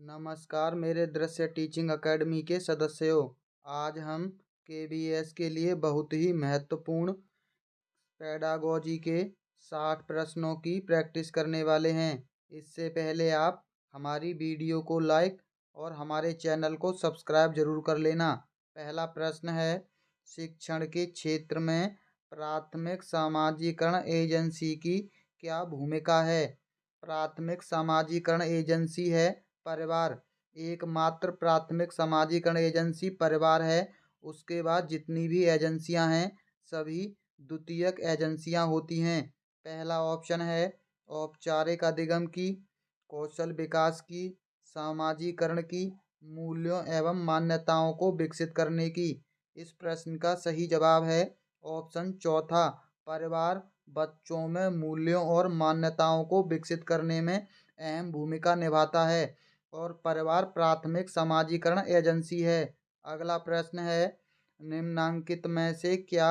नमस्कार मेरे दृश्य टीचिंग एकेडमी के सदस्यों। आज हम केबीएस के लिए बहुत ही महत्वपूर्ण पेडागोजी के 60 प्रश्नों की प्रैक्टिस करने वाले हैं। इससे पहले आप हमारी वीडियो को लाइक और हमारे चैनल को सब्सक्राइब जरूर कर लेना। पहला प्रश्न है, शिक्षण के क्षेत्र में प्राथमिक समाजीकरण एजेंसी की क्या भूमिका है? प्राथमिक समाजीकरण एजेंसी है परिवार। एकमात्र प्राथमिक समाजीकरण एजेंसी परिवार है। उसके बाद जितनी भी एजेंसियां हैं सभी द्वितीयक एजेंसियां होती हैं। पहला ऑप्शन है औपचारिक अधिगम की, कौशल विकास की, समाजीकरण की, मूल्यों एवं मान्यताओं को विकसित करने की। इस प्रश्न का सही जवाब है ऑप्शन चौथा, परिवार बच्चों में मूल्यों और मान्यताओं को विकसित करने में अहम भूमिका निभाता है और परिवार प्राथमिक समाजीकरण एजेंसी है। अगला प्रश्न है, निम्नांकित में से क्या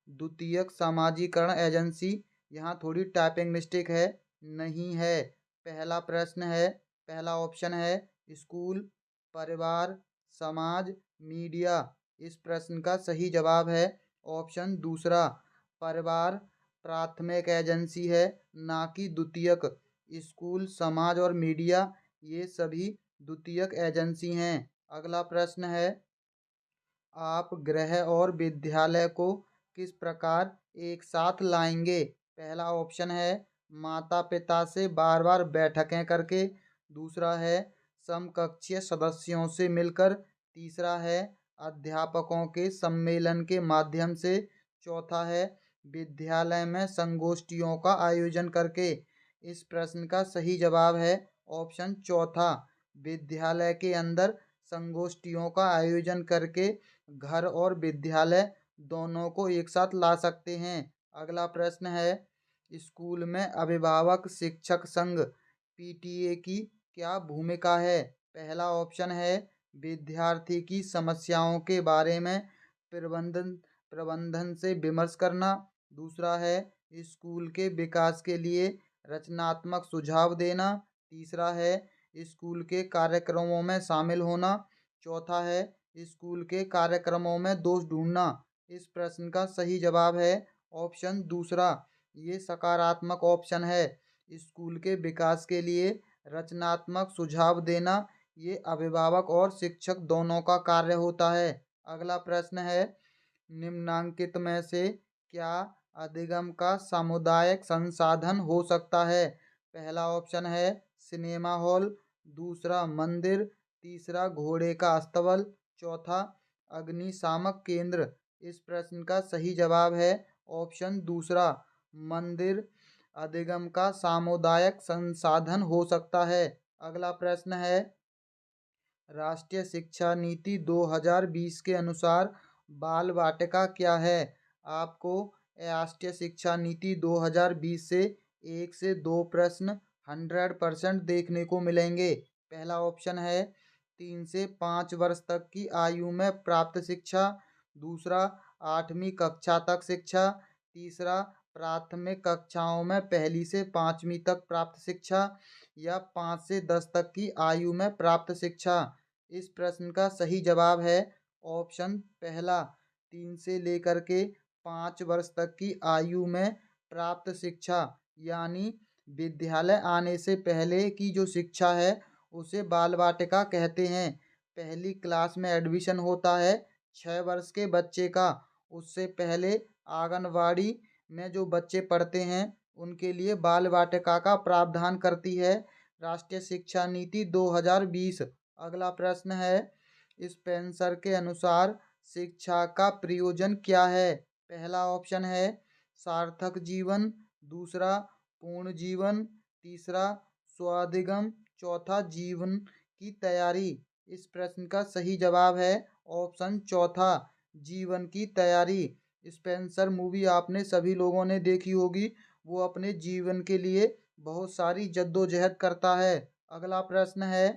द्वितीयक समाजीकरण एजेंसी, यहाँ थोड़ी टाइपिंग मिस्टेक है, नहीं है। पहला प्रश्न है, पहला ऑप्शन है स्कूल, परिवार, समाज, मीडिया। इस प्रश्न का सही जवाब है ऑप्शन दूसरा, परिवार प्राथमिक एजेंसी है, ना कि द्वितीयक। स्कूल, समाज और मीडिया ये सभी द्वितीयक एजेंसी हैं। अगला प्रश्न है, आप गृह और विद्यालय को किस प्रकार एक साथ लाएंगे? पहला ऑप्शन है माता पिता से बार बार बैठकें करके, दूसरा है समकक्षीय सदस्यों से मिलकर, तीसरा है अध्यापकों के सम्मेलन के माध्यम से, चौथा है विद्यालय में संगोष्ठियों का आयोजन करके। इस प्रश्न का सही जवाब है ऑप्शन चौथा, विद्यालय के अंदर संगोष्ठियों का आयोजन करके घर और विद्यालय दोनों को एक साथ ला सकते हैं। अगला प्रश्न है, स्कूल में अभिभावक शिक्षक संघ पीटीए की क्या भूमिका है? पहला ऑप्शन है विद्यार्थी की समस्याओं के बारे में प्रबंधन प्रबंधन से विमर्श करना, दूसरा है स्कूल के विकास के लिए रचनात्मक सुझाव देना, तीसरा है स्कूल के कार्यक्रमों में शामिल होना, चौथा है स्कूल के कार्यक्रमों में दोष ढूंढना। इस प्रश्न का सही जवाब है ऑप्शन दूसरा, ये सकारात्मक ऑप्शन है। स्कूल के विकास के लिए रचनात्मक सुझाव देना ये अभिभावक और शिक्षक दोनों का कार्य होता है। अगला प्रश्न है, निम्नांकित में से क्या अधिगम का सामुदायिक संसाधन हो सकता है? पहला ऑप्शन है सिनेमा हॉल, दूसरा मंदिर, तीसरा घोड़े का अस्तबल, चौथा अग्निशामक केंद्र। इस प्रश्न का सही जवाब है ऑप्शन दूसरा, मंदिर अधिगम का सामुदायिक संसाधन हो सकता है। अगला प्रश्न है, राष्ट्रीय शिक्षा नीति 2020 के अनुसार बाल वाटिका क्या है? आपको राष्ट्रीय शिक्षा नीति 2020 से 1 से 2 प्रश्न 100% देखने को मिलेंगे। पहला ऑप्शन है 3 से 5 वर्ष तक की आयु में प्राप्त शिक्षा, दूसरा 8वीं कक्षा तक शिक्षा, तीसरा प्राथमिक कक्षाओं में 1ली से 5वीं तक प्राप्त शिक्षा, या 5 से 10 तक की आयु में प्राप्त शिक्षा। इस प्रश्न का सही जवाब है ऑप्शन पहला, 3 से लेकर के 5 वर्ष तक की आयु में प्राप्त शिक्षा, यानी विद्यालय आने से पहले की जो शिक्षा है उसे बाल वाटिका कहते हैं। पहली क्लास में एडमिशन होता है 6 वर्ष के बच्चे का, उससे पहले आंगनवाड़ी में जो बच्चे पढ़ते हैं उनके लिए बाल वाटिका का प्रावधान करती है राष्ट्रीय शिक्षा नीति 2020। अगला प्रश्न है, स्पेंसर के अनुसार शिक्षा का प्रयोजन क्या है? पहला ऑप्शन है सार्थक जीवन, दूसरा पूर्ण जीवन, तीसरा स्वाधिगम, चौथा जीवन की तैयारी। इस प्रश्न का सही जवाब है ऑप्शन चौथा, जीवन की तैयारी। स्पेंसर मूवी आपने सभी लोगों ने देखी होगी, वो अपने जीवन के लिए बहुत सारी जद्दोजहद करता है। अगला प्रश्न है,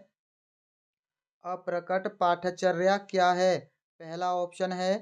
अप्रकट पाठचर्या क्या है? पहला ऑप्शन है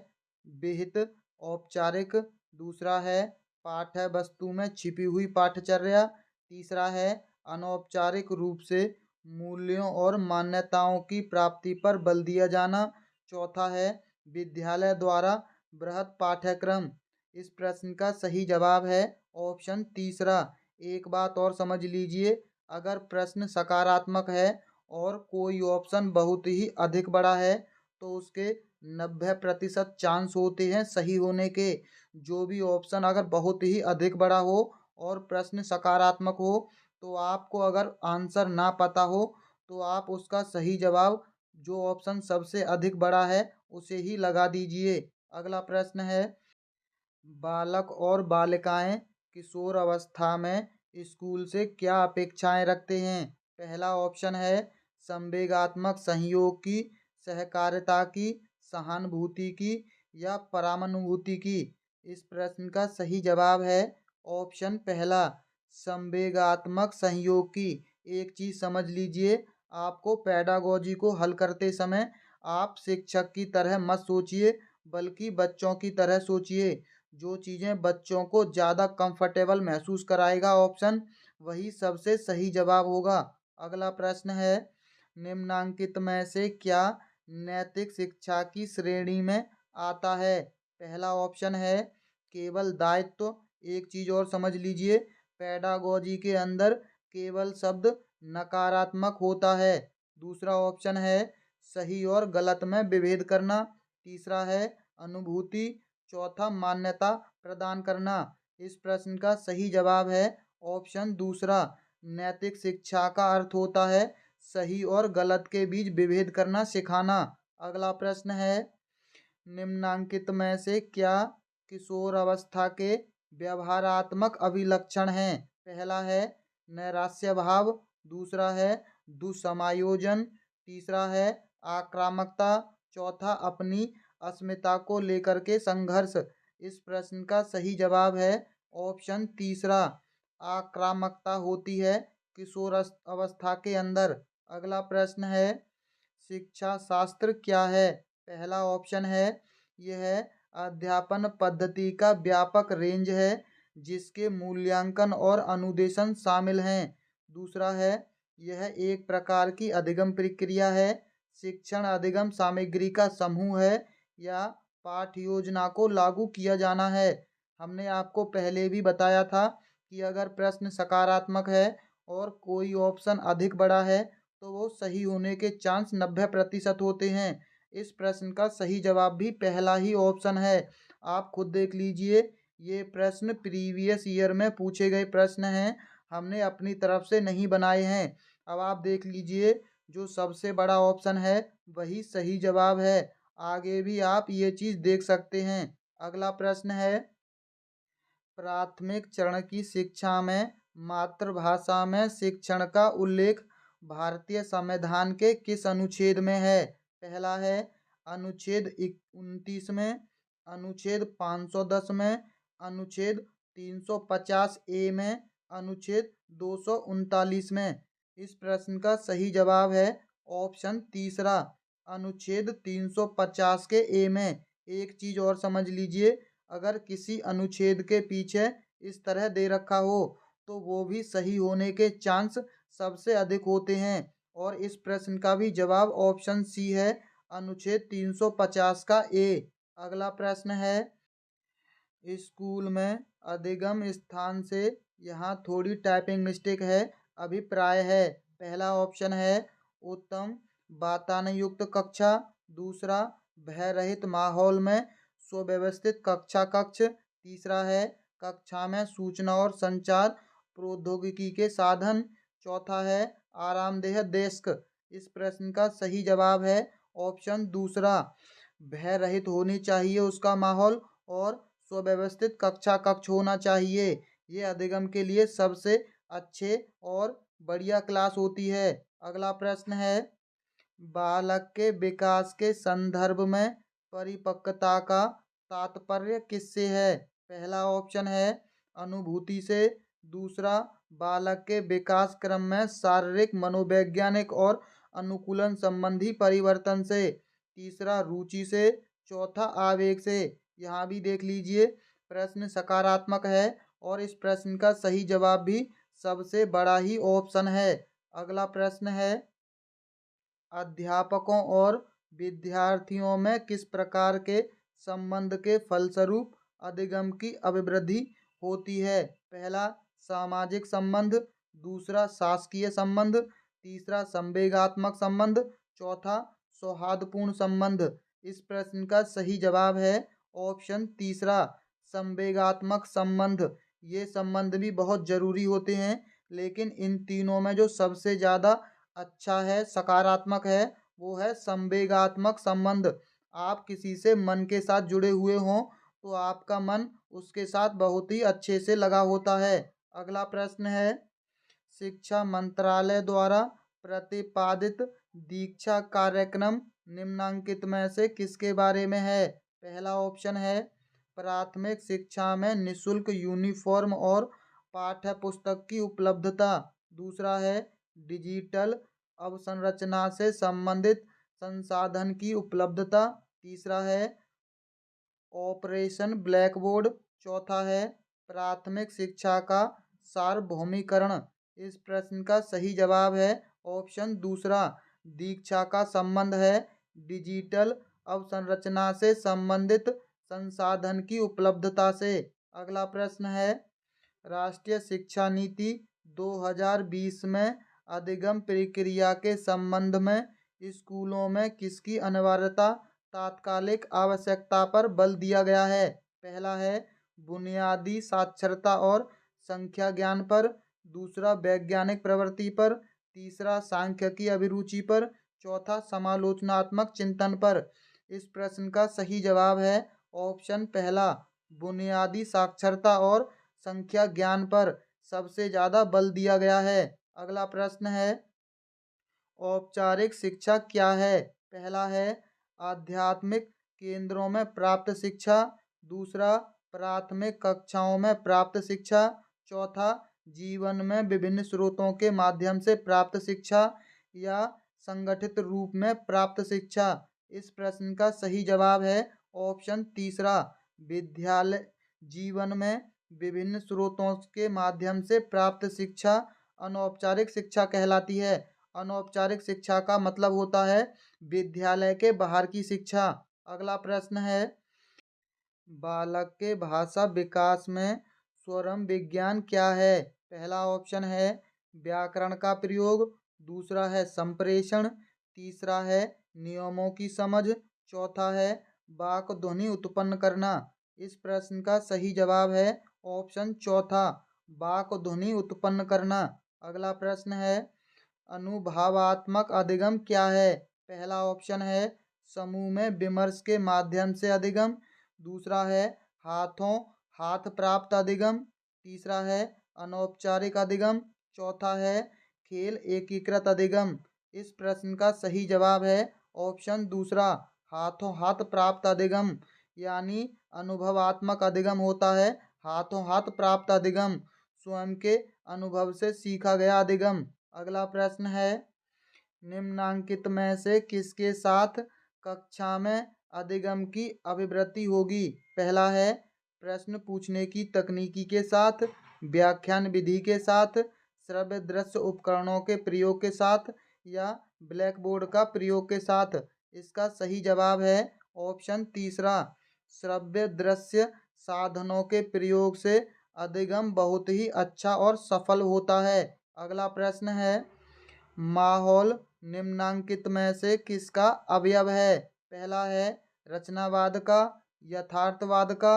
विहित औपचारिक, दूसरा है पाठ्य वस्तु में छिपी हुई पाठचर्या, तीसरा है अनौपचारिक रूप से मूल्यों और मान्यताओं की प्राप्ति पर बल दिया जाना। चौथा है विद्यालय द्वारा बृहत पाठ्यक्रम। इस प्रश्न का सही जवाब है ऑप्शन तीसरा। एक बात और समझ लीजिए, अगर प्रश्न सकारात्मक है और कोई ऑप्शन बहुत ही अधिक बड़ा है तो उसके 90% चांस होते हैं सही होने के। जो भी ऑप्शन अगर बहुत ही अधिक बड़ा हो और प्रश्न सकारात्मक हो, तो आपको अगर आंसर ना पता हो तो आप उसका सही जवाब जो ऑप्शन सबसे अधिक बड़ा है उसे ही लगा दीजिए। अगला प्रश्न है, बालक और बालिकाएं किशोर अवस्था में स्कूल से क्या अपेक्षाएं रखते हैं। पहला ऑप्शन है संवेगात्मक सहयोग की, सहकारिता की, सहानुभूति की या परामानुभूति की। इस प्रश्न का सही जवाब है ऑप्शन पहला, संवेगात्मक सहयोग की। एक चीज समझ लीजिए, आपको पेडागोजी को हल करते समय आप शिक्षक की तरह मत सोचिए, बल्कि बच्चों की तरह सोचिए। जो चीज़ें बच्चों को ज़्यादा कंफर्टेबल महसूस कराएगा ऑप्शन, वही सबसे सही जवाब होगा। अगला प्रश्न है, निम्नांकित में से क्या नैतिक शिक्षा की श्रेणी में आता है। पहला ऑप्शन है केवल दायित्व। एक चीज और समझ लीजिए, पेडागोजी के अंदर केवल शब्द नकारात्मक होता है। दूसरा ऑप्शन है सही और गलत में विभेद करना। तीसरा है अनुभूति। चौथा मान्यता प्रदान करना। इस प्रश्न का सही जवाब है ऑप्शन दूसरा। नैतिक शिक्षा का अर्थ होता है सही और गलत के बीच विभेद करना सिखाना। अगला प्रश्न है, निम्नांकित में से क्या किशोर अवस्था के व्यवहारात्मक अभिलक्षण हैं। पहला है नैराश्य भाव, दूसरा है दुसमायोजन, तीसरा है आक्रामकता, चौथा अपनी अस्मिता को लेकर के संघर्ष। इस प्रश्न का सही जवाब है ऑप्शन तीसरा, आक्रामकता होती है किशोर अवस्था के अंदर। अगला प्रश्न है, शिक्षा शास्त्र क्या है। पहला ऑप्शन है यह अध्यापन पद्धति का व्यापक रेंज है जिसके मूल्यांकन और अनुदेशन शामिल हैं। दूसरा है यह एक प्रकार की अधिगम प्रक्रिया है, शिक्षण अधिगम सामग्री का समूह है या पाठ योजना को लागू किया जाना है। हमने आपको पहले भी बताया था कि अगर प्रश्न सकारात्मक है और कोई ऑप्शन अधिक बड़ा है तो वो सही होने के चांस 90% होते हैं। इस प्रश्न का सही जवाब भी पहला ही ऑप्शन है। आप खुद देख लीजिए, ये प्रश्न प्रीवियस ईयर में पूछे गए प्रश्न हैं, हमने अपनी तरफ से नहीं बनाए हैं। अब आप देख लीजिए, जो सबसे बड़ा ऑप्शन है वही सही जवाब है। आगे भी आप ये चीज़ देख सकते हैं। अगला प्रश्न है, प्राथमिक चरण की शिक्षा में मातृभाषा में शिक्षण का उल्लेख भारतीय संविधान के किस अनुच्छेद में है। पहला है अनुच्छेद 29 में, अनुच्छेद 510 में, अनुच्छेद 350 ए में, अनुच्छेद 239 में। इस प्रश्न का सही जवाब है ऑप्शन तीसरा, अनुच्छेद 350 के ए में। एक चीज और समझ लीजिए, अगर किसी अनुच्छेद के पीछे इस तरह दे रखा हो तो वो भी सही होने के चांस सबसे अधिक होते हैं। और इस प्रश्न का भी जवाब ऑप्शन सी है, अनुच्छेद 350 का ए। अगला प्रश्न है, स्कूल में अधिगम स्थान से, यहाँ थोड़ी टाइपिंग मिस्टेक है, अभिप्राय है। पहला ऑप्शन है उत्तम वातानुयुक्त कक्षा, दूसरा भय रहित माहौल में सुव्यवस्थित कक्षा कक्ष, तीसरा है कक्षा में सूचना और संचार प्रौद्योगिकी के साधन, चौथा है आरामदेह डेस्क। इस प्रश्न का सही जवाब है ऑप्शन दूसरा, भय रहित होनी चाहिए उसका माहौल और सुव्यवस्थित कक्षा कक्ष होना चाहिए। ये अधिगम के लिए सबसे अच्छे और बढ़िया क्लास होती है। अगला प्रश्न है, बालक के विकास के संदर्भ में परिपक्वता का तात्पर्य किससे है। पहला ऑप्शन है अनुभूति से, दूसरा बालक के विकास क्रम में शारीरिक मनोवैज्ञानिक और अनुकूलन संबंधी परिवर्तन से, तीसरा रुचि से, चौथा आवेग से। यहाँ भी देख लीजिए, प्रश्न सकारात्मक है और इस प्रश्न का सही जवाब भी सबसे बड़ा ही ऑप्शन है। अगला प्रश्न है, अध्यापकों और विद्यार्थियों में किस प्रकार के संबंध के फलस्वरूप अधिगम की अभिवृद्धि होती है? पहला, सामाजिक संबंध। दूसरा, शासकीय संबंध। तीसरा, संवेगात्मक संबंध। चौथा, सौहार्दपूर्ण संबंध। इस प्रश्न का सही जवाब है ऑप्शन तीसरा, संवेगात्मक संबंध। ये संबंध भी बहुत जरूरी होते हैं, लेकिन इन तीनों में जो सबसे ज्यादा अच्छा है, सकारात्मक है, वो है संवेगात्मक संबंध। आप किसी से मन के साथ जुड़े हुए हों तो आपका मन उसके साथ बहुत ही अच्छे से लगा होता है। अगला प्रश्न है, शिक्षा मंत्रालय द्वारा प्रतिपादित दीक्षा कार्यक्रम निम्नांकित में से किसके बारे में है? पहला ऑप्शन है, प्राथमिक शिक्षा में निशुल्क यूनिफॉर्म और पाठ्य पुस्तक की उपलब्धता। दूसरा है, डिजिटल अवसंरचना से संबंधित संसाधन की उपलब्धता। तीसरा है, ऑपरेशन ब्लैक बोर्ड। चौथा है, प्राथमिक शिक्षा का सार्वभौमिकरण। इस प्रश्न का सही जवाब है ऑप्शन दूसरा, दीक्षा का संबंध है डिजिटल अवसंरचना से संबंधित संसाधन की उपलब्धता से। अगला प्रश्न है, राष्ट्रीय शिक्षा नीति 2020 में अधिगम प्रक्रिया के संबंध में स्कूलों में किसकी अनिवार्यता तात्कालिक आवश्यकता पर बल दिया गया है? पहला है, बुनियादी साक्षरता और संख्या ज्ञान पर। दूसरा, वैज्ञानिक प्रवृत्ति पर। तीसरा, सांख्यिकी अभिरुचि पर। चौथा, समालोचनात्मक चिंतन पर। इस प्रश्न का सही जवाब है ऑप्शन पहला, बुनियादी साक्षरता और संख्या ज्ञान पर सबसे ज्यादा बल दिया गया है। अगला प्रश्न है, औपचारिक शिक्षा क्या है? पहला है, आध्यात्मिक केंद्रों में प्राप्त शिक्षा। दूसरा, प्राथमिक कक्षाओं में प्राप्त शिक्षा। चौथा, जीवन में विभिन्न स्रोतों के माध्यम से प्राप्त शिक्षा या संगठित रूप में प्राप्त शिक्षा। इस प्रश्न का सही जवाब है ऑप्शन तीसरा, विद्यालय जीवन में विभिन्न स्रोतों के माध्यम से प्राप्त शिक्षा अनौपचारिक शिक्षा कहलाती है। अनौपचारिक शिक्षा का मतलब होता है विद्यालय के बाहर की शिक्षा। अगला प्रश्न है, बालक के भाषा विकास में स्वरम विज्ञान क्या है? पहला ऑप्शन है, व्याकरण का प्रयोग। दूसरा है, संप्रेषण। तीसरा है, नियमों की समझ। चौथा है, वाक् ध्वनि उत्पन्न करना। इस प्रश्न का सही जवाब है ऑप्शन चौथा, वाक् ध्वनि उत्पन्न करना। अगला प्रश्न है, अनुभवात्मक अधिगम क्या है? पहला ऑप्शन है, समूह में विमर्श के माध्यम से अधिगम। दूसरा है, हाथों हाथ प्राप्त अधिगम। तीसरा है, अनौपचारिक अधिगम। चौथा है, खेल एकीकृत अधिगम। इस प्रश्न का सही जवाब है ऑप्शन दूसरा, हाथों हाथ प्राप्त अधिगम। यानी अनुभवात्मक अधिगम होता है हाथों हाथ प्राप्त अधिगम, स्वयं के अनुभव से सीखा गया अधिगम। अगला प्रश्न है, निम्नांकित में से किसके साथ कक्षा में अधिगम की अभिवृद्धि होगी? पहला है, प्रश्न पूछने की तकनीकी के साथ, व्याख्यान विधि के साथ, श्रव्य दृश्य उपकरणों के प्रयोग के साथ या ब्लैक बोर्ड का प्रयोग के साथ। इसका सही जवाब है ऑप्शन तीसरा, श्रव्य दृश्य साधनों के प्रयोग से अधिगम बहुत ही अच्छा और सफल होता है। अगला प्रश्न है, माहौल निम्नांकित में से किसका अवयव है? पहला है, रचनावाद का, यथार्थवाद का,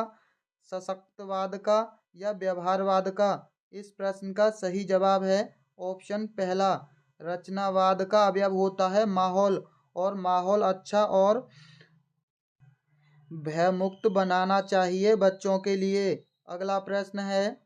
सशक्तवाद का या व्यवहारवाद का। इस प्रश्न का सही जवाब है ऑप्शन पहला, रचनावाद का अवयव होता है माहौल, और माहौल अच्छा और भयमुक्त बनाना चाहिए बच्चों के लिए। अगला प्रश्न है,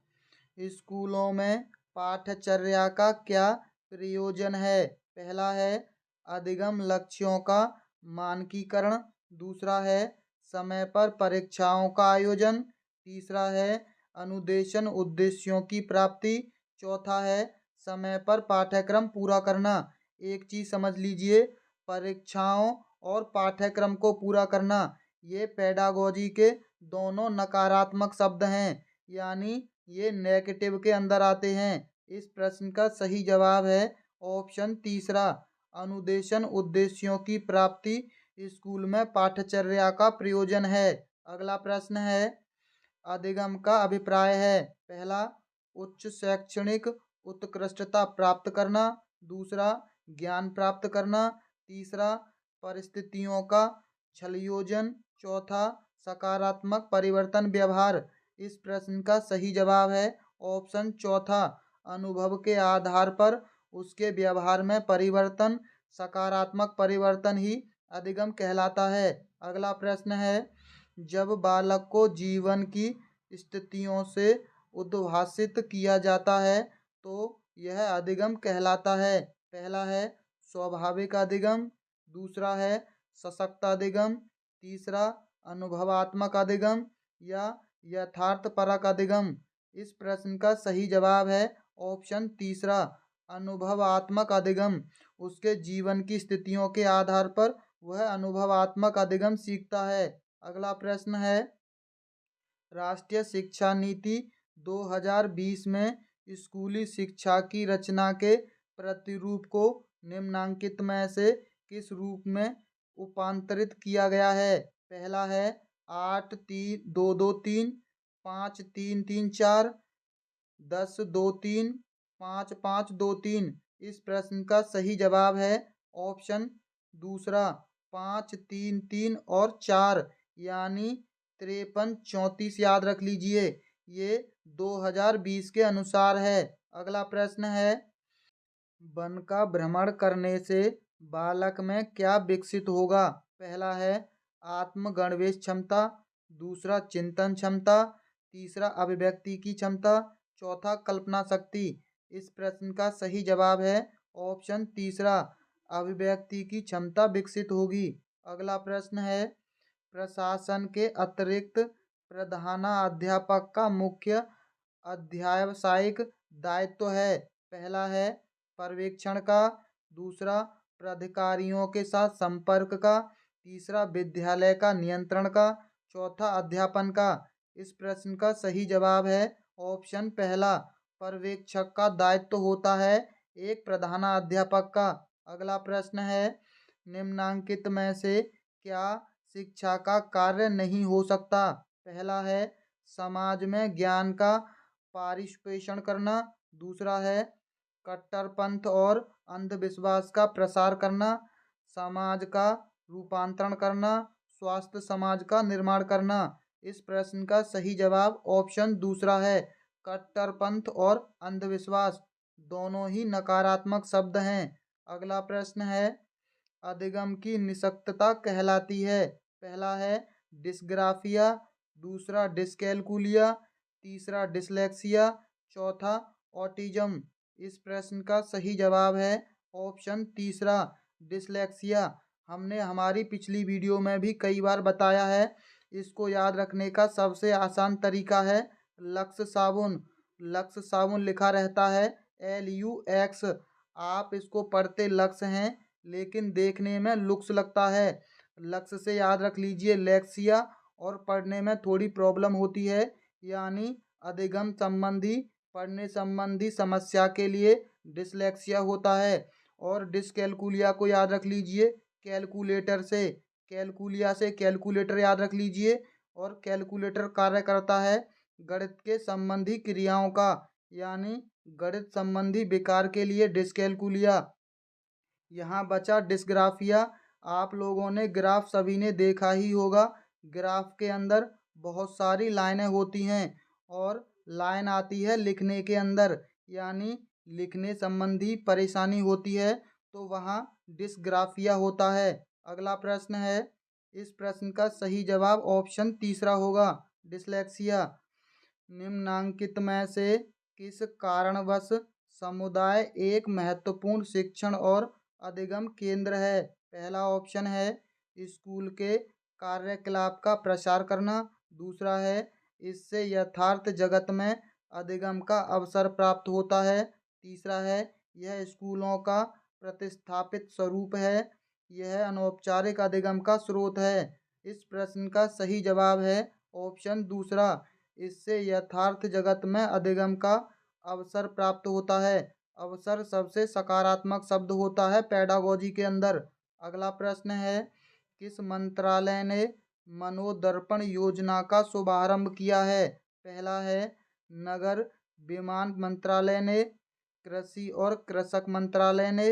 स्कूलों में पाठ्यचर्या का क्या प्रयोजन है? पहला है, अधिगम लक्ष्यों का मानकीकरण। दूसरा है, समय पर परीक्षाओं का आयोजन। तीसरा है, अनुदेशन उद्देश्यों की प्राप्ति। चौथा है, समय पर पाठ्यक्रम पूरा करना। एक चीज समझ लीजिए, परीक्षाओं और पाठ्यक्रम को पूरा करना ये पेडागोजी के दोनों नकारात्मक शब्द हैं, यानी ये नेगेटिव के अंदर आते हैं। इस प्रश्न का सही जवाब है ऑप्शन तीसरा अनुदेशन उद्देश्यों की प्राप्ति स्कूल में पाठ्यचर्या का प्रयोजन है। अगला प्रश्न है अधिगम का अभिप्राय है। पहला उच्च शैक्षणिक उत्कृष्टता प्राप्त करना, दूसरा ज्ञान प्राप्त करना, तीसरा परिस्थितियों का छलयोजन, चौथा सकारात्मक परिवर्तन व्यवहार। इस प्रश्न का सही जवाब है ऑप्शन चौथा अनुभव के आधार पर उसके व्यवहार में परिवर्तन, सकारात्मक परिवर्तन ही अधिगम कहलाता है। अगला प्रश्न है जब बालक को जीवन की स्थितियों से उद्भासित किया जाता है तो यह अधिगम कहलाता है। पहला है स्वाभाविक अधिगम, दूसरा है सशक्त अधिगम, तीसरा अनुभवात्मक अधिगम या यथार्थपरक अधिगम। इस प्रश्न का सही जवाब है ऑप्शन तीसरा अनुभवात्मक अधिगम। उसके जीवन की स्थितियों के आधार पर वह अनुभवात्मक अधिगम सीखता है। अगला प्रश्न है राष्ट्रीय शिक्षा नीति 2020 में स्कूली शिक्षा की रचना के प्रतिरूप को निम्नांकित में से किस रूप में रूपांतरित किया गया है। पहला है 8-3-2-2-3, 5-3-3-4, 10-2-3, 5-5-2-3। इस प्रश्न का सही जवाब है ऑप्शन दूसरा 5-3-3 और 4 यानी 53-34 याद रख लीजिए। ये 2020 के अनुसार है। अगला प्रश्न है वन का भ्रमण करने से बालक में क्या विकसित होगा। पहला है आत्मगणवेश क्षमता, दूसरा चिंतन क्षमता, तीसरा अभिव्यक्ति की क्षमता, चौथा कल्पना शक्ति। इस प्रश्न का सही जवाब है ऑप्शन तीसरा अभिव्यक्ति की क्षमता विकसित होगी। अगला प्रश्न है प्रशासन के अतिरिक्त प्रधानाध्यापक का मुख्य अध्यावसायिक दायित्व है। पहला है पर्यवेक्षण का, दूसरा प्राधिकारियों के साथ संपर्क का, तीसरा विद्यालय का नियंत्रण का, चौथा अध्यापन का। इस प्रश्न का सही जवाब है ऑप्शन पहला पर्यवेक्षक का दायित्व होता है एक प्रधानाध्यापक का। अगला प्रश्न है निम्नांकित में से क्या शिक्षा का कार्य नहीं हो सकता। पहला है समाज में ज्ञान का पारिवेषण करना, दूसरा है कट्टरपंथ और अंधविश्वास का प्रसार करना, समाज का रूपांतरण करना, स्वास्थ्य समाज का निर्माण करना। इस प्रश्न का सही जवाब ऑप्शन दूसरा है कट्टरपंथ और अंधविश्वास दोनों ही नकारात्मक शब्द हैं। अगला प्रश्न है अधिगम की निषक्तता कहलाती है। पहला है डिस्ग्राफिया, दूसरा डिस्कैलकुलिया, तीसरा डिसलेक्सिया, चौथा ऑटिज्म। इस प्रश्न का सही जवाब है ऑप्शन तीसरा डिसलेक्सिया। हमने हमारी पिछली वीडियो में भी कई बार बताया है। इसको याद रखने का सबसे आसान तरीका है लक्स साबुन। लक्स साबुन लिखा रहता है LUX। आप इसको पढ़ते लक्स हैं लेकिन देखने में लुक्स लगता है। लक्स से याद रख लीजिए लेक्सिया और पढ़ने में थोड़ी प्रॉब्लम होती है यानी अधिगम संबंधी पढ़ने संबंधी समस्या के लिए डिसलेक्सिया होता है। और डिसकैलकुलिया को याद रख लीजिए कैलकुलेटर से, कैलकुलिया से कैलकुलेटर याद रख लीजिए। और कैलकुलेटर कार्य करता है गणित के संबंधी क्रियाओं का यानी गणित संबंधी विकार के लिए डिसकैलकुलिया। यहाँ बचा डिस्ग्राफिया। आप लोगों ने ग्राफ सभी ने देखा ही होगा। ग्राफ के अंदर बहुत सारी लाइनें होती हैं और लाइन आती है लिखने के अंदर यानी लिखने संबंधी परेशानी होती है तो वहाँ डिस्ग्राफिया होता है। अगला प्रश्न है इस प्रश्न का सही जवाब ऑप्शन तीसरा होगा डिसलेक्सिया। निम्नांकित में से किस कारणवश समुदाय एक महत्वपूर्ण शिक्षण और अधिगम केंद्र है। पहला ऑप्शन है स्कूल के कार्यकलाप का प्रसार करना, दूसरा है इससे यथार्थ जगत में अधिगम का अवसर प्राप्त होता है, तीसरा है यह स्कूलों का प्रतिस्थापित स्वरूप है, यह अनौपचारिक अधिगम का स्रोत है। इस प्रश्न का सही जवाब है ऑप्शन दूसरा इससे यथार्थ जगत में अधिगम का अवसर प्राप्त होता है। अवसर सबसे सकारात्मक शब्द होता है पेडागोजी के अंदर। अगला प्रश्न है, किस मंत्रालय ने मनोदर्पण योजना का शुभारंभ किया है? पहला है नगर विमान मंत्रालय ने, कृषि और कृषक मंत्रालय ने,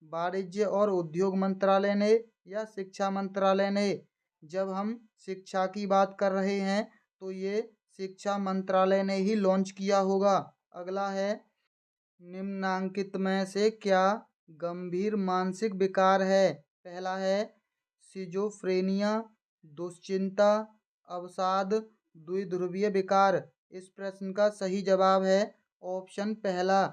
वाणिज्य और उद्योग मंत्रालय ने, या शिक्षा मंत्रालय ने। जब हम शिक्षा की बात कर रहे हैं तो ये शिक्षा मंत्रालय ने ही लॉन्च किया होगा। अगला है, निम्नांकित में से क्या गंभीर मानसिक विकार है? पहला है सिजोफ्रेनिया, दुश्चिंता, अवसाद, द्विध्रुवीय विकार। इस प्रश्न का सही जवाब है ऑप्शन पहला,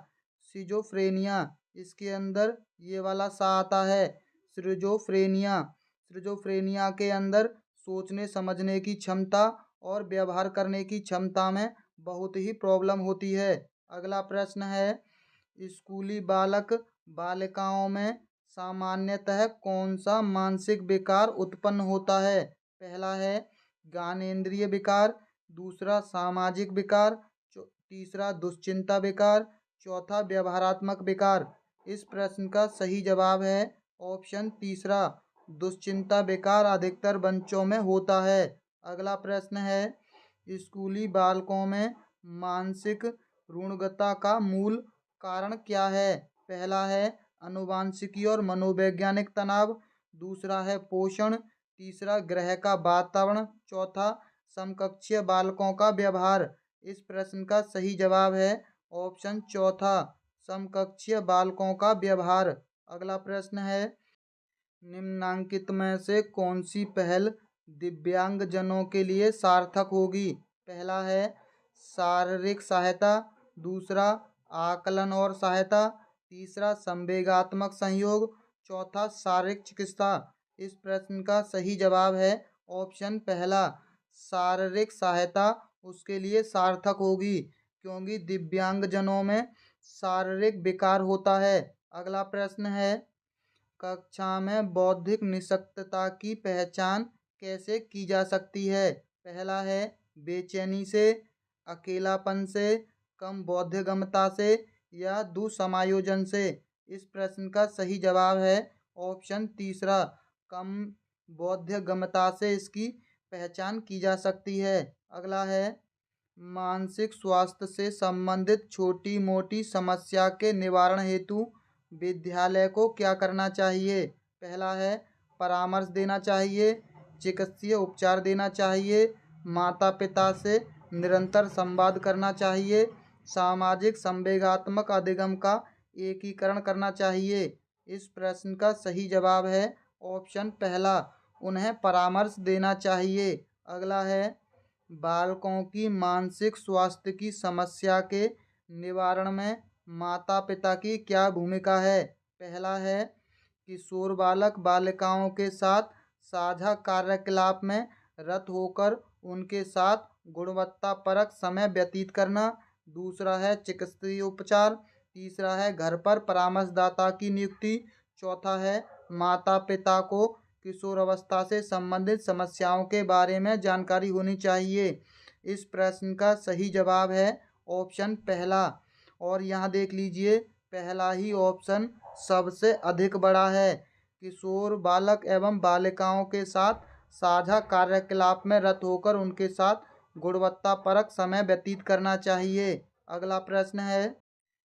सिजोफ्रेनिया। इसके अंदर ये वाला सा आता है, सिजोफ्रेनिया। सिजोफ्रेनिया के अंदर सोचने समझने की क्षमता और व्यवहार करने की क्षमता में बहुत ही प्रॉब्लम होती है। अगला प्रश्न है, स्कूली बालक बालिकाओं में सामान्यतः कौन सा मानसिक विकार उत्पन्न होता है? पहला है ज्ञानेंद्रिय विकार, दूसरा सामाजिक विकार, तीसरा दुश्चिंता विकार, चौथा व्यवहारात्मक विकार। इस प्रश्न का सही जवाब है ऑप्शन तीसरा, दुश्चिंता विकार अधिकतर बच्चों में होता है। अगला प्रश्न है, स्कूली बालकों में मानसिक रुग्णता का मूल कारण क्या है? पहला है आनुवंशिकी और मनोवैज्ञानिक तनाव, दूसरा है पोषण, तीसरा गृह का वातावरण, चौथा समकक्षीय बालकों का व्यवहार। इस प्रश्न का सही जवाब है ऑप्शन चौथा, समकक्षीय बालकों का व्यवहार। अगला प्रश्न है, निम्नांकित में से कौन सी पहल दिव्यांगजनों के लिए सार्थक होगी? पहला है शारीरिक सहायता, दूसरा आकलन और सहायता, तीसरा संवेगात्मक सहयोग, चौथा शारीरिक चिकित्सा। इस प्रश्न का सही जवाब है ऑप्शन पहला, शारीरिक सहायता उसके लिए सार्थक होगी, क्योंकि दिव्यांगजनों में शारीरिक विकार होता है। अगला प्रश्न है, कक्षा में बौद्धिक निःशक्तता की पहचान कैसे की जा सकती है? पहला है बेचैनी से, अकेलापन से, कम बोधगम्यता से, या दुसमायोजन से। इस प्रश्न का सही जवाब है ऑप्शन तीसरा, कम बोधगम्यता से इसकी पहचान की जा सकती है। अगला है, मानसिक स्वास्थ्य से संबंधित छोटी मोटी समस्या के निवारण हेतु विद्यालय को क्या करना चाहिए? पहला है परामर्श देना चाहिए, चिकित्सीय उपचार देना चाहिए, माता पिता से निरंतर संवाद करना चाहिए, सामाजिक संवेगात्मक अधिगम का एकीकरण करना चाहिए। इस प्रश्न का सही जवाब है ऑप्शन पहला, उन्हें परामर्श देना चाहिए। अगला है, बालकों की मानसिक स्वास्थ्य की समस्या के निवारण में माता पिता की क्या भूमिका है? पहला है किशोर बालक बालिकाओं के साथ साझा कार्यकलाप में रत होकर उनके साथ गुणवत्तापरक समय व्यतीत करना, दूसरा है चिकित्सीय उपचार, तीसरा है घर पर परामर्शदाता की नियुक्ति, चौथा है माता पिता को किशोर अवस्था से संबंधित समस्याओं के बारे में जानकारी होनी चाहिए। इस प्रश्न का सही जवाब है ऑप्शन पहला। और यहाँ देख लीजिए, पहला ही ऑप्शन सबसे अधिक बड़ा है। किशोर बालक एवं बालिकाओं के साथ साझा कार्यकलाप में रत होकर उनके साथ गुणवत्तापरक समय व्यतीत करना चाहिए। अगला प्रश्न है,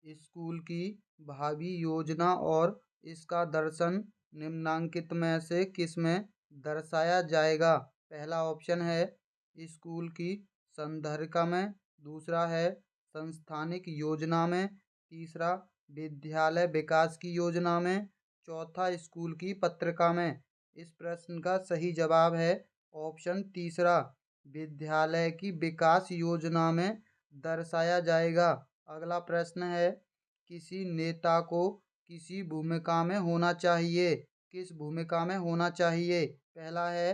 स्कूल की भावी योजना और इसका दर्शन निम्नांकित में से किसमें दर्शाया जाएगा? पहला ऑप्शन है स्कूल की संदर्भिका में, दूसरा है संस्थानिक योजना में, तीसरा विद्यालय विकास की योजना में, चौथा स्कूल की पत्रिका में। इस प्रश्न का सही जवाब है ऑप्शन तीसरा, विद्यालय की विकास योजना में दर्शाया जाएगा। अगला प्रश्न है, किसी नेता को किसी भूमिका में होना चाहिए, किस भूमिका में होना चाहिए? पहला है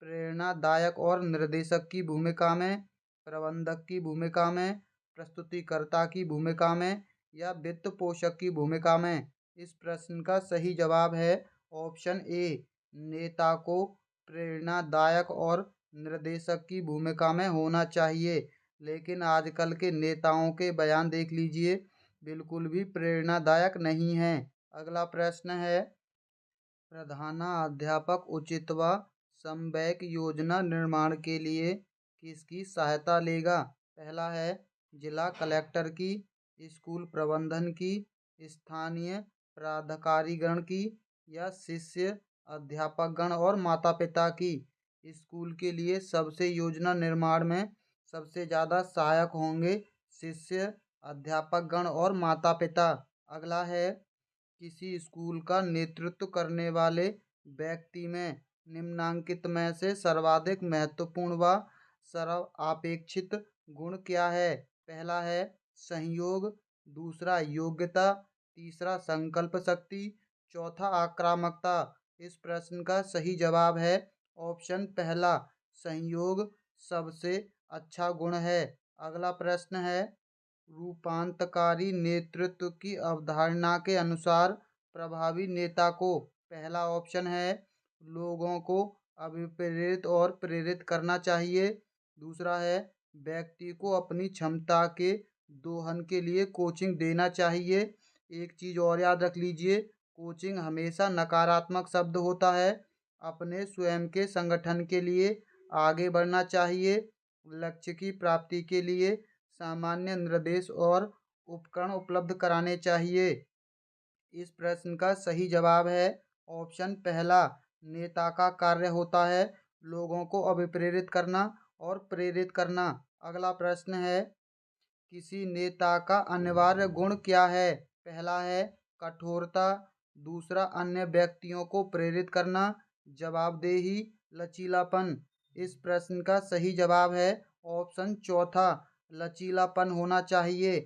प्रेरणादायक और निर्देशक की भूमिका में, प्रबंधक की भूमिका में, प्रस्तुतिकर्ता की भूमिका में, या वित्त पोषक की भूमिका में। इस प्रश्न का सही जवाब है ऑप्शन ए, नेता को प्रेरणादायक और निर्देशक की भूमिका में होना चाहिए। लेकिन आजकल के नेताओं के बयान देख लीजिए, बिल्कुल भी प्रेरणादायक नहीं है। अगला प्रश्न है, प्रधानाध्यापक उचित व समव्ययक योजना निर्माण के लिए किसकी सहायता लेगा? पहला है जिला कलेक्टर की, स्कूल प्रबंधन की, स्थानीय प्राधिकारीगण की, या शिष्य अध्यापकगण और माता पिता की। स्कूल के लिए सबसे योजना निर्माण में सबसे ज़्यादा सहायक होंगे शिष्य अध्यापकगण और माता पिता। अगला है, किसी स्कूल का नेतृत्व करने वाले व्यक्ति में निम्नांकित में से सर्वाधिक महत्वपूर्ण व सर्वापेक्षित गुण क्या है? पहला है सहयोग, दूसरा योग्यता, तीसरा संकल्प शक्ति, चौथा आक्रामकता। इस प्रश्न का सही जवाब है ऑप्शन पहला, सहयोग सबसे अच्छा गुण है। अगला प्रश्न है, रूपांतकारी नेतृत्व की अवधारणा के अनुसार प्रभावी नेता को, पहला ऑप्शन है लोगों को अभिप्रेरित और प्रेरित करना चाहिए, दूसरा है व्यक्ति को अपनी क्षमता के दोहन के लिए कोचिंग देना चाहिए। एक चीज़ और याद रख लीजिए, कोचिंग हमेशा नकारात्मक शब्द होता है। अपने स्वयं के संगठन के लिए आगे बढ़ना चाहिए। लक्ष्य की प्राप्ति के लिए सामान्य निर्देश और उपकरण उपलब्ध कराने चाहिए। इस प्रश्न का सही जवाब है ऑप्शन पहला, नेता का कार्य होता है लोगों को अभिप्रेरित करना और प्रेरित करना। अगला प्रश्न है, किसी नेता का अनिवार्य गुण क्या है? पहला है कठोरता, दूसरा अन्य व्यक्तियों को प्रेरित करना, जवाबदेही, लचीलापन। इस प्रश्न का सही जवाब है ऑप्शन चौथा, लचीलापन होना चाहिए।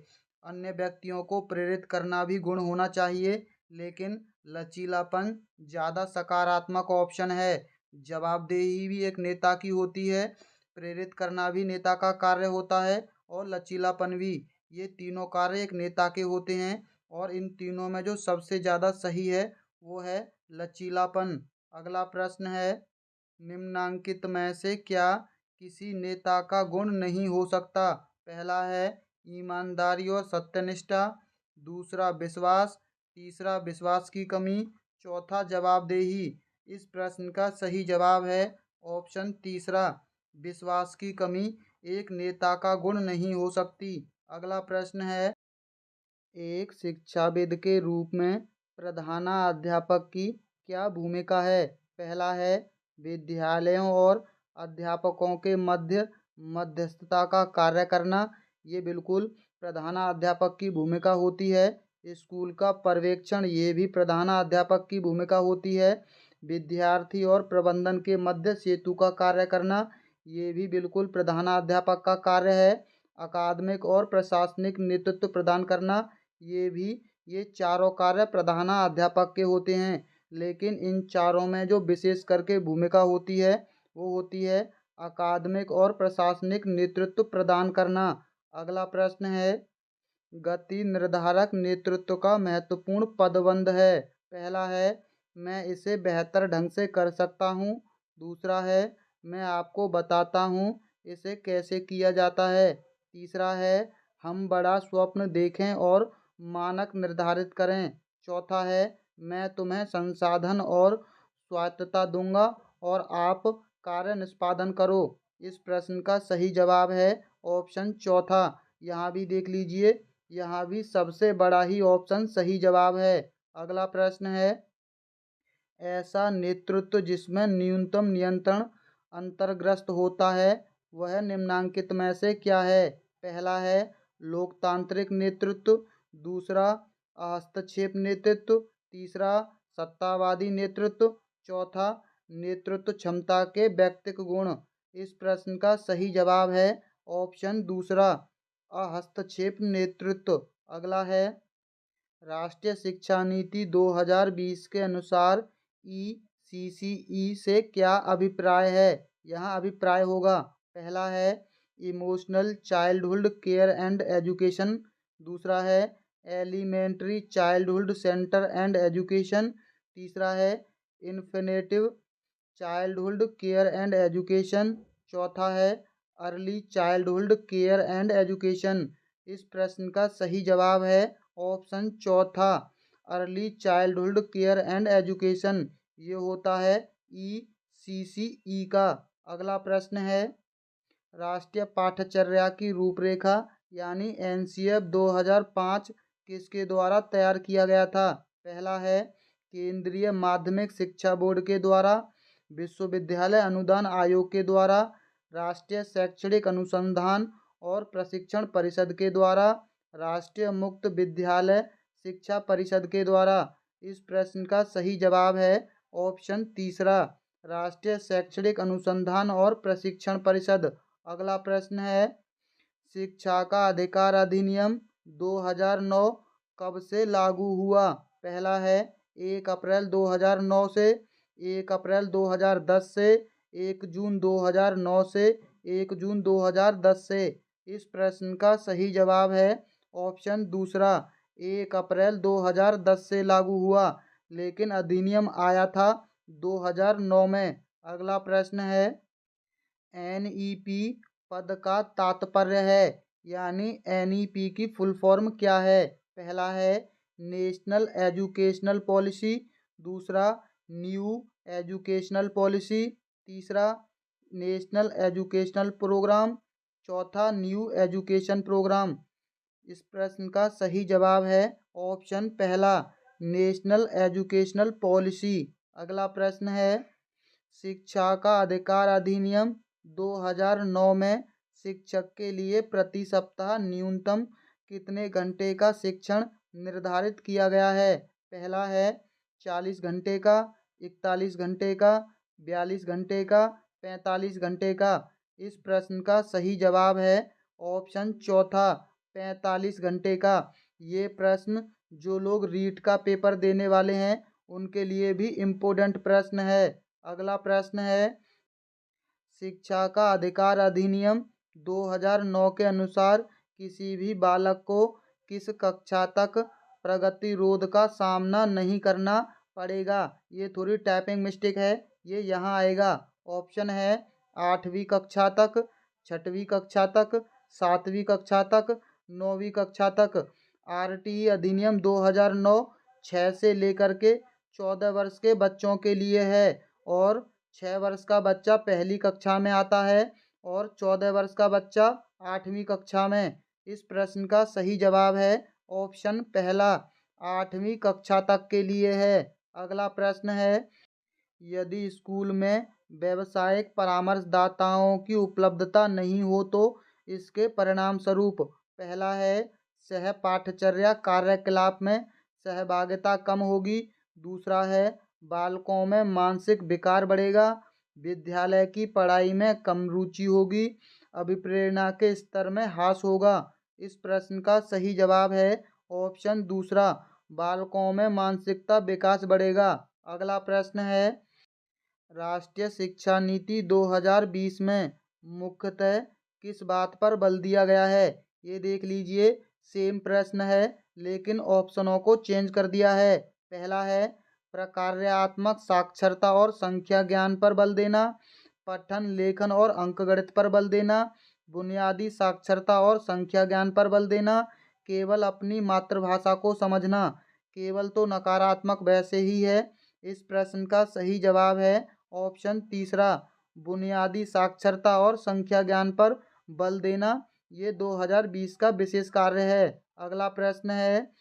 अन्य व्यक्तियों को प्रेरित करना भी गुण होना चाहिए, लेकिन लचीलापन ज़्यादा सकारात्मक ऑप्शन है। जवाबदेही भी एक नेता की होती है, प्रेरित करना भी नेता का कार्य होता है, और लचीलापन भी। ये तीनों कार्य एक नेता के होते हैं, और इन तीनों में जो सबसे ज़्यादा सही है वो है लचीलापन। अगला प्रश्न है, निम्नांकित में से क्या किसी नेता का गुण नहीं हो सकता? पहला है ईमानदारी और सत्यनिष्ठा, दूसरा विश्वास, तीसरा विश्वास की कमी, चौथा जवाबदेही। इस प्रश्न का सही जवाब है ऑप्शन तीसरा, विश्वास की कमी एक नेता का गुण नहीं हो सकती। अगला प्रश्न है, एक शिक्षाविद के रूप में प्रधानाध्यापक की क्या भूमिका है? पहला है विद्यालयों और अध्यापकों के मध्य मध्यस्थता का कार्य करना। ये बिल्कुल प्रधानाध्यापक की भूमिका होती है। स्कूल का पर्यवेक्षण, ये भी प्रधानाध्यापक की भूमिका होती है। विद्यार्थी और प्रबंधन के मध्य सेतु का कार्य करना, ये भी बिल्कुल प्रधानाध्यापक का कार्य है। अकादमिक और प्रशासनिक नेतृत्व प्रदान करना, ये चारों कार्य प्रधानाध्यापक के होते हैं। लेकिन इन चारों में जो विशेष करके भूमिका होती है वो होती है अकादमिक और प्रशासनिक नेतृत्व प्रदान करना। अगला प्रश्न है, गति निर्धारक नेतृत्व का महत्वपूर्ण पदबंध है। पहला है मैं इसे बेहतर ढंग से कर सकता हूँ, दूसरा है मैं आपको बताता हूँ इसे कैसे किया जाता है, तीसरा है हम बड़ा स्वप्न देखें और मानक निर्धारित करें, चौथा है मैं तुम्हें संसाधन और स्वायत्तता दूंगा और आप कार्य निष्पादन करो। इस प्रश्न का सही जवाब है ऑप्शन चौथा। यहाँ भी देख लीजिए, यहाँ भी सबसे बड़ा ही ऑप्शन सही जवाब है। अगला प्रश्न है, ऐसा नेतृत्व जिसमें न्यूनतम नियंत्रण अंतर्ग्रस्त होता है वह निम्नांकित में से क्या है? पहला है लोकतांत्रिक नेतृत्व, दूसरा हस्तक्षेप नेतृत्व, तीसरा सत्तावादी नेतृत्व, चौथा नेतृत्व क्षमता के व्यक्तिक गुण। इस प्रश्न का सही जवाब है ऑप्शन दूसरा, हस्तक्षेप नेतृत्व। अगला है, राष्ट्रीय शिक्षा नीति 2020 के अनुसार ECCE से क्या अभिप्राय है? यहाँ अभिप्राय होगा, पहला है emotional childhood care and education, दूसरा है elementary childhood centre and education, तीसरा है infinitive childhood care and education, चौथा है early childhood care and education. इस प्रश्न का सही जवाब है ऑप्शन चौथा early childhood care and education, ये होता है ECCE का। अगला प्रश्न है राष्ट्रीय पाठ्यचर्या की रूपरेखा यानी NCF 2005 किसके द्वारा तैयार किया गया था? पहला है केंद्रीय माध्यमिक शिक्षा बोर्ड के द्वारा, विश्वविद्यालय अनुदान आयोग के द्वारा, राष्ट्रीय शैक्षणिक अनुसंधान और प्रशिक्षण परिषद के द्वारा, राष्ट्रीय मुक्त विद्यालय शिक्षा परिषद के द्वारा। इस प्रश्न का सही जवाब है ऑप्शन तीसरा राष्ट्रीय शैक्षणिक अनुसंधान और प्रशिक्षण परिषद। अगला प्रश्न है शिक्षा का अधिकार अधिनियम 2009 कब से लागू हुआ? पहला है 1 अप्रैल 2009 से, 1 अप्रैल 2010 से, 1 जून 2009 से, 1 जून 2010 से। इस प्रश्न का सही जवाब है ऑप्शन दूसरा 1 अप्रैल 2010 से लागू हुआ, लेकिन अधिनियम आया था 2009 में। अगला प्रश्न है NEP पद का तात्पर्य है यानी NEP की फुल फॉर्म क्या है? पहला है नेशनल एजुकेशनल पॉलिसी, दूसरा न्यू एजुकेशनल पॉलिसी, तीसरा नेशनल एजुकेशनल प्रोग्राम, चौथा न्यू एजुकेशन प्रोग्राम। इस प्रश्न का सही जवाब है ऑप्शन पहला नेशनल एजुकेशनल पॉलिसी। अगला प्रश्न है शिक्षा का अधिकार अधिनियम 2009 में शिक्षक के लिए प्रति सप्ताह न्यूनतम कितने घंटे का शिक्षण निर्धारित किया गया है? पहला है 40 घंटे का, 41 घंटे का, 42 घंटे का, 45 घंटे का। इस प्रश्न का सही जवाब है ऑप्शन चौथा 45 घंटे का। ये प्रश्न जो लोग रीट का पेपर देने वाले हैं उनके लिए भी इम्पोर्टेंट प्रश्न है। अगला प्रश्न है शिक्षा का अधिकार अधिनियम 2009 के अनुसार किसी भी बालक को किस कक्षा तक प्रगति रोध का सामना नहीं करना पड़ेगा? ये थोड़ी टाइपिंग मिस्टेक है, ये यहाँ आएगा। ऑप्शन है 8वीं कक्षा तक, 6वीं कक्षा तक, 7वीं कक्षा तक, 9वीं कक्षा तक। RTE अधिनियम 2009 6 से लेकर के 14 वर्ष के बच्चों के लिए है और 6 वर्ष का बच्चा पहली कक्षा में आता है और 14 वर्ष का बच्चा 8वीं कक्षा में। इस प्रश्न का सही जवाब है ऑप्शन पहला 8वीं कक्षा तक के लिए है। अगला प्रश्न है यदि स्कूल में व्यावसायिक परामर्शदाताओं की उपलब्धता नहीं हो तो इसके परिणाम स्वरूप पहला है सह पाठचर्या कार्यकलाप में सहभागिता कम होगी, दूसरा है बालकों में मानसिक विकार बढ़ेगा, विद्यालय की पढ़ाई में कम रुचि होगी, अभिप्रेरणा के स्तर में ह्रास होगा। इस प्रश्न का सही जवाब है ऑप्शन दूसरा बालकों में मानसिकता विकास बढ़ेगा। अगला प्रश्न है राष्ट्रीय शिक्षा नीति 2020 में मुख्यतः किस बात पर बल दिया गया है? ये देख लीजिए सेम प्रश्न है लेकिन ऑप्शनों को चेंज कर दिया है। पहला है प्रकार्यात्मक साक्षरता और संख्या ज्ञान पर बल देना, पठन लेखन और अंकगणित पर बल देना, बुनियादी साक्षरता और संख्या ज्ञान पर बल देना, केवल अपनी मातृभाषा को समझना। केवल तो नकारात्मक वैसे ही है। इस प्रश्न का सही जवाब है ऑप्शन तीसरा बुनियादी साक्षरता और संख्या ज्ञान पर बल देना। ये 2020 का विशेष कार्य है। अगला प्रश्न है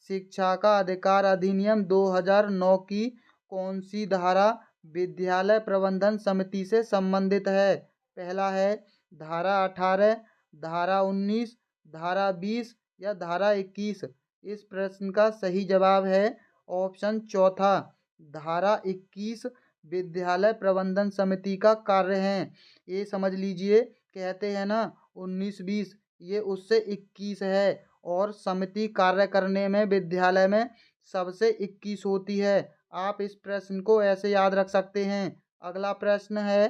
शिक्षा का अधिकार अधिनियम 2009 की कौन सी धारा विद्यालय प्रबंधन समिति से संबंधित है? पहला है धारा 18, धारा 19, धारा 20 या धारा 21। इस प्रश्न का सही जवाब है ऑप्शन चौथा धारा 21 विद्यालय प्रबंधन समिति का कार्य है। ये समझ लीजिए कहते हैं ना 19-20, ये उससे 21 है और समिति कार्य करने में विद्यालय में सबसे 21 होती है। आप इस प्रश्न को ऐसे याद रख सकते हैं। अगला प्रश्न है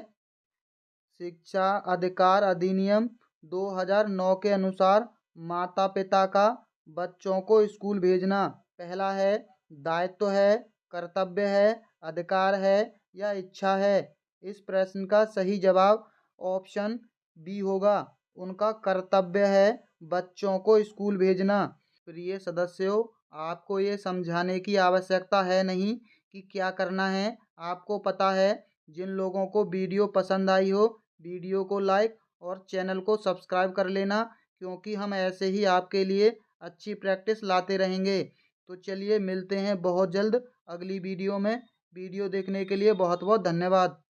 शिक्षा अधिकार अधिनियम 2009 के अनुसार माता पिता का बच्चों को स्कूल भेजना पहला है दायित्व है, कर्तव्य है, अधिकार है या इच्छा है? इस प्रश्न का सही जवाब ऑप्शन बी होगा, उनका कर्तव्य है बच्चों को स्कूल भेजना। प्रिय सदस्यों, आपको ये समझाने की आवश्यकता है नहीं कि क्या करना है। आपको पता है। जिन लोगों को वीडियो पसंद आई हो, वीडियो को लाइक और चैनल को सब्सक्राइब कर लेना, क्योंकि हम ऐसे ही आपके लिए अच्छी प्रैक्टिस लाते रहेंगे। तो चलिए मिलते हैं बहुत जल्द अगली वीडियो में। वीडियो देखने के लिए बहुत बहुत धन्यवाद।